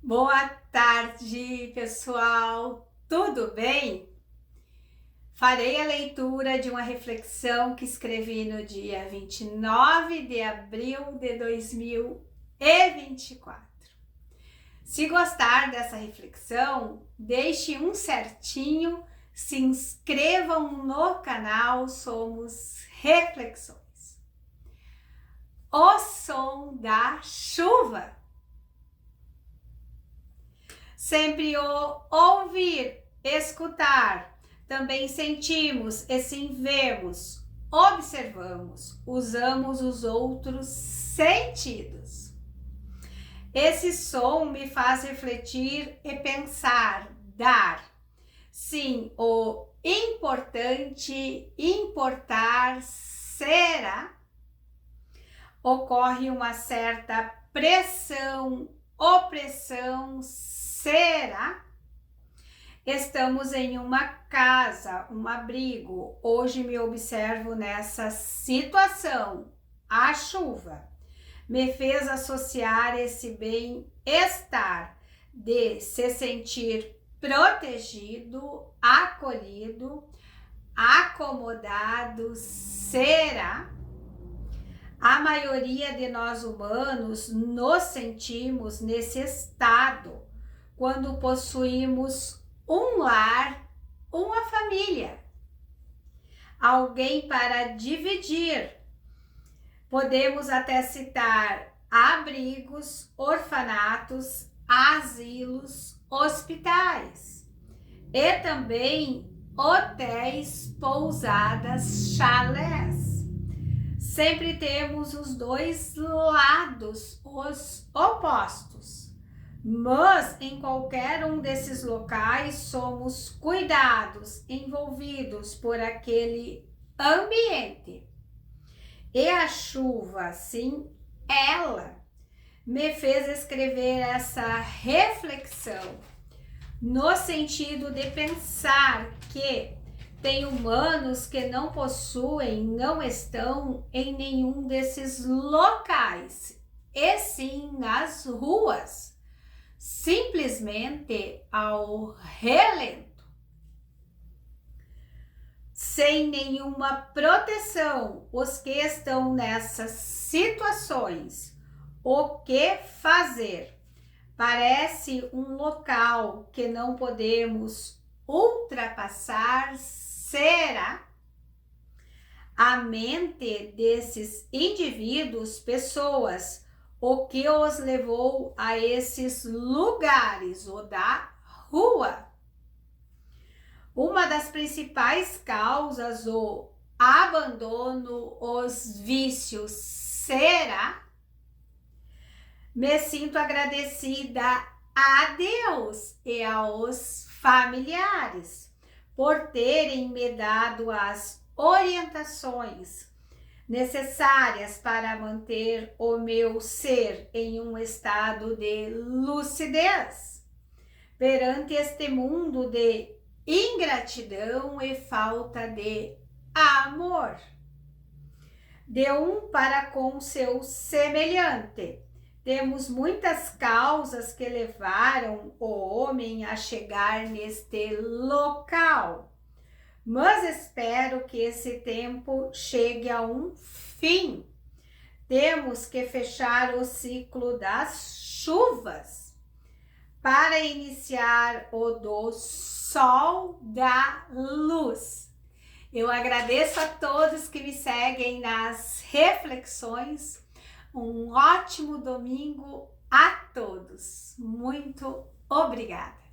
Boa tarde, pessoal! Tudo bem? Farei a leitura de uma reflexão que escrevi no dia 29 de abril de 2024. Se gostar dessa reflexão, deixe um certinho, se inscrevam no canal Somos Reflexões. O som da chuva. Sempre o ouvir, escutar, também sentimos e sim vemos, observamos, usamos os outros sentidos. Esse som me faz refletir e pensar, dar. Sim, o importante, importar, será. Ocorre uma certa pressão, opressão, será? Estamos em uma casa, um abrigo. Hoje me observo nessa situação. A chuva me fez associar esse bem-estar de se sentir protegido, acolhido, acomodado, será? A maioria de nós humanos nos sentimos nesse estado quando possuímos um lar, uma família, alguém para dividir. Podemos até citar abrigos, orfanatos, asilos, hospitais e também hotéis, pousadas, chalés. Sempre temos os dois lados, os opostos. Mas em qualquer um desses locais somos cuidados, envolvidos por aquele ambiente. E a chuva, sim, ela me fez escrever essa reflexão no sentido de pensar que tem humanos que não possuem, não estão em nenhum desses locais, e sim nas ruas, simplesmente ao relento, sem nenhuma proteção. Os que estão nessas situações, o que fazer? Parece um local que não podemos ultrapassar, será? A mente desses indivíduos, pessoas, o que os levou a esses lugares, ou da rua. Uma das principais causas, o abandono, os vícios, será? Me sinto agradecida a Deus e aos familiares por terem me dado as orientações necessárias para manter o meu ser em um estado de lucidez perante este mundo de ingratidão e falta de amor de um para com seu semelhante. Temos muitas causas que levaram o homem a chegar neste local, mas espero que esse tempo chegue a um fim. Temos que fechar o ciclo das chuvas para iniciar o do sol da luz. Eu agradeço a todos que me seguem nas reflexões. Um ótimo domingo a todos. Muito obrigada.